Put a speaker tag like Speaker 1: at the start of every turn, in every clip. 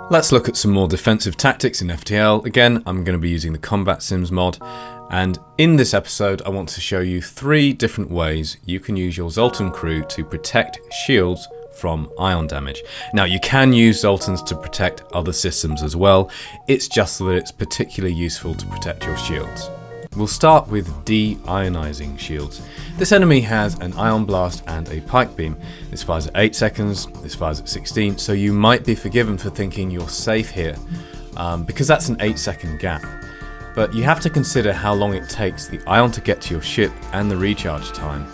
Speaker 1: Let's look at some more defensive tactics in FTL. Again, I'm going to be using the Combat Sims mod, and in this episode I want to show you 3 different ways you can use your Zoltan crew to protect shields from ion damage. Now, you can use Zoltans to protect other systems as well, it's just that it's particularly useful to protect your shields. We'll start with de-ionising shields. This enemy has an ion blast and a pike beam. This fires at 8 seconds, this fires at 16, so you might be forgiven for thinking you're safe here, because that's an 8-second gap. But you have to consider how long it takes the ion to get to your ship and the recharge time.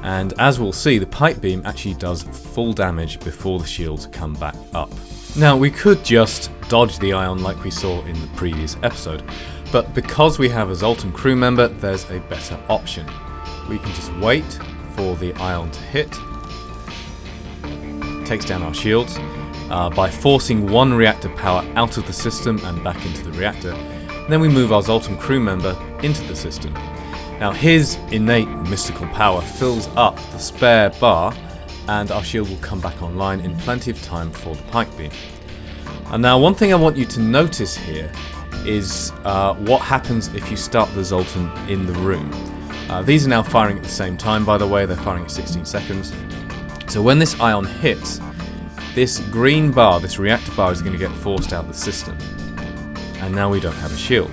Speaker 1: And as we'll see, the pike beam actually does full damage before the shields come back up. Now, we could just dodge the ion like we saw in the previous episode, but because we have a Zoltan crew member, there's a better option. We can just wait for the ion to hit. It takes down our shields by forcing one reactor power out of the system and back into the reactor. And then we move our Zoltan crew member into the system. Now, his innate mystical power fills up the spare bar, and our shield will come back online in plenty of time for the pike beam. And now, one thing I want you to notice here is what happens if you start the Zoltan in the room. These are now firing at the same time, by the way, they're firing at 16 seconds. So when this ion hits, this green bar, this reactor bar, is going to get forced out of the system. And now we don't have a shield.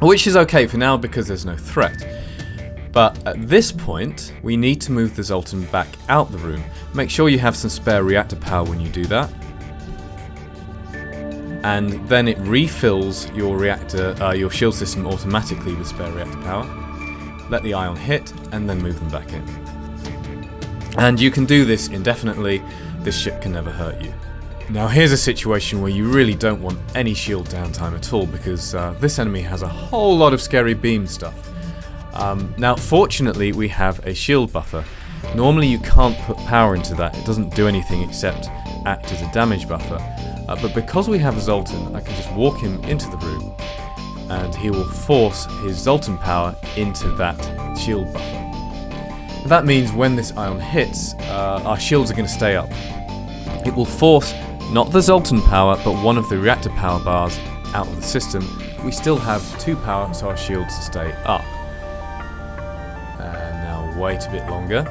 Speaker 1: Which is okay for now because there's no threat. But at this point, we need to move the Zoltan back out the room. Make sure you have some spare reactor power when you do that. And then it refills your reactor, your shield system automatically with spare reactor power. Let the ion hit, and then move them back in. And you can do this indefinitely. This ship can never hurt you. Now, here's a situation where you really don't want any shield downtime at all, because this enemy has a whole lot of scary beam stuff. Now, fortunately, we have a shield buffer. Normally you can't put power into that, it doesn't do anything except act as a damage buffer. But because we have a Zoltan, I can just walk him into the room, and he will force his Zoltan power into that shield buffer. That means when this ion hits, our shields are going to stay up. It will force not the Zoltan power, but one of the reactor power bars out of the system. We still have 2 power, so our shields stay up. And now wait a bit longer.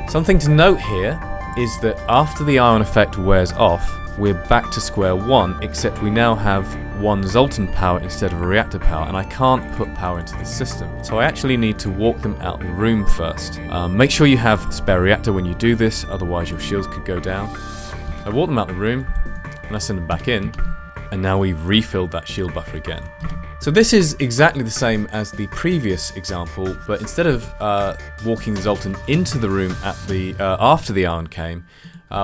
Speaker 1: Something to note here is that after the ion effect wears off, we're back to square one, except we now have 1 Zoltan power instead of a reactor power, and I can't put power into the system. So I actually need to walk them out the room first. Make sure you have spare reactor when you do this, otherwise your shields could go down. I walk them out the room, and I send them back in, and now we've refilled that shield buffer again. So this is exactly the same as the previous example, but instead of walking the Zoltan into the room at the after the ion came,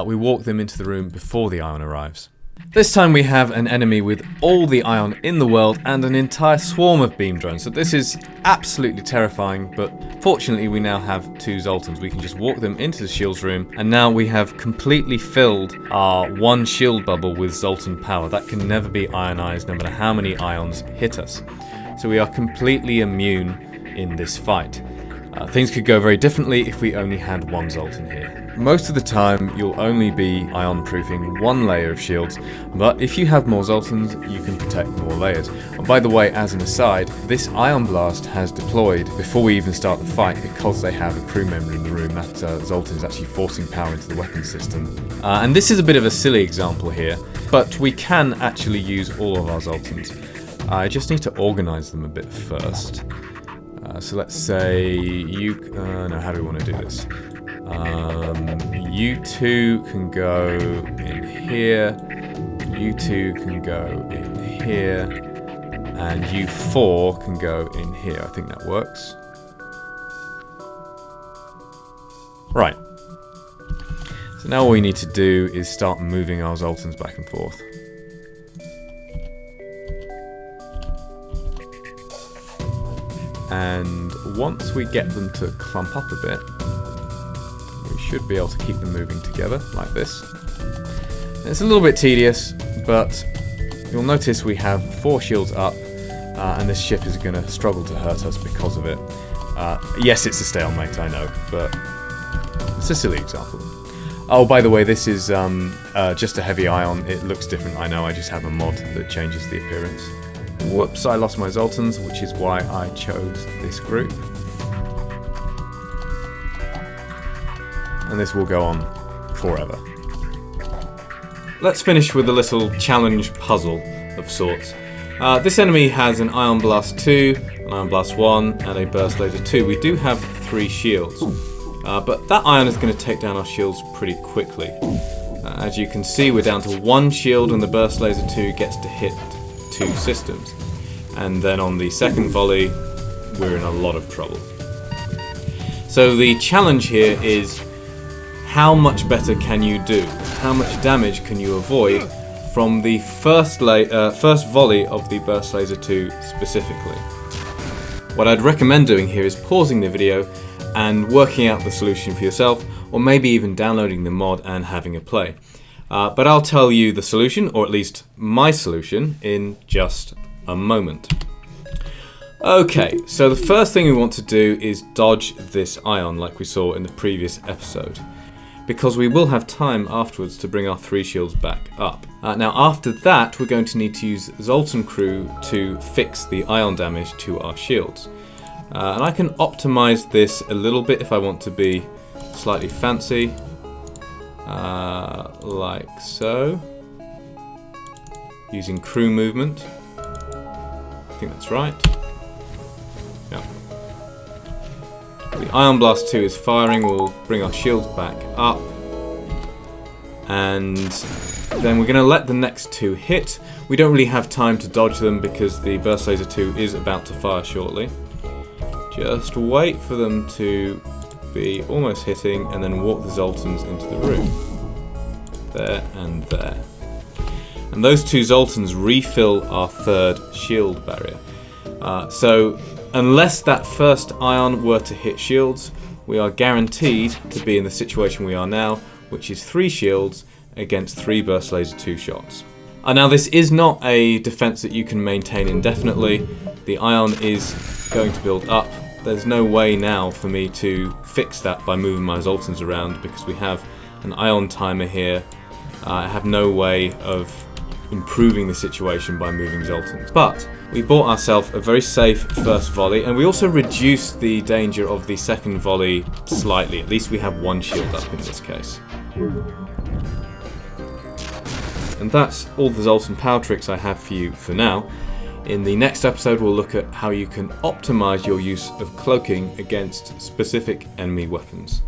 Speaker 1: we walk them into the room before the ion arrives. This time we have an enemy with all the ion in the world and an entire swarm of beam drones. So this is absolutely terrifying, but fortunately we now have 2 Zoltans. We can just walk them into the shields room, and now we have completely filled our 1 shield bubble with Zoltan power. That can never be ionized, no matter how many ions hit us. So we are completely immune in this fight. Things could go very differently if we only had 1 Zoltan here. Most of the time you'll only be ion-proofing 1 layer of shields, but if you have more Zoltans, you can protect more layers. And by the way, as an aside, this ion blast has deployed before we even start the fight because they have a crew member in the room. That Zoltan is actually forcing power into the weapon system. And this is a bit of a silly example here, but we can actually use all of our Zoltans. I just need to organize them a bit first. So let's say no, how do we want to do this? You 2 can go in here, you 2 can go in here, and you 4 can go in here. I think that works. Right. So now all we need to do is start moving our Zoltans back and forth. And once we get them to clump up a bit, we should be able to keep them moving together like this. It's a little bit tedious, but you'll notice we have 4 shields up, and this ship is going to struggle to hurt us because of it. Yes, it's a stalemate, I know, but it's a silly example. Oh, by the way, this is just a heavy ion. It looks different, I know. I just have a mod that changes the appearance. Whoops, I lost my Zoltans, which is why I chose this group. And this will go on forever. Let's finish with a little challenge puzzle of sorts. This enemy has an Ion Blast 2, an Ion Blast 1, and a Burst Laser 2. We do have 3 shields, but that ion is going to take down our shields pretty quickly. As you can see, we're down to 1 shield and the Burst Laser 2 gets to hit 2 systems. And then on the second volley, we're in a lot of trouble. So the challenge here is, how much better can you do? How much damage can you avoid from the first volley of the Burst Laser 2 specifically? What I'd recommend doing here is pausing the video and working out the solution for yourself, or maybe even downloading the mod and having a play. But I'll tell you the solution, or at least my solution, in just a moment. Okay, so the first thing we want to do is dodge this ion like we saw in the previous episode, because we will have time afterwards to bring our 3 shields back up. Now after that, we're going to need to use Zoltan Crew to fix the ion damage to our shields. And I can optimize this a little bit if I want to be slightly fancy, like so, using crew movement. I think that's right. Yeah. The Ion Blast 2 is firing, we'll bring our shields back up, and then we're going to let the next 2 hit. We don't really have time to dodge them because the Burst Laser 2 is about to fire shortly. Just wait for them to be almost hitting and then walk the Zoltans into the room. There and there. And those 2 Zoltans refill our 3rd shield barrier. So unless that first ion were to hit shields, we are guaranteed to be in the situation we are now, which is 3 shields against 3 Burst Laser 2 shots. Now this is not a defense that you can maintain indefinitely. The ion is going to build up. There's no way now for me to fix that by moving my Zoltans around because we have an ion timer here. I have no way of improving the situation by moving Zoltans. But we bought ourselves a very safe first volley, and we also reduced the danger of the second volley slightly. At least we have 1 shield up in this case. And that's all the Zoltan power tricks I have for you for now. In the next episode, we'll look at how you can optimize your use of cloaking against specific enemy weapons.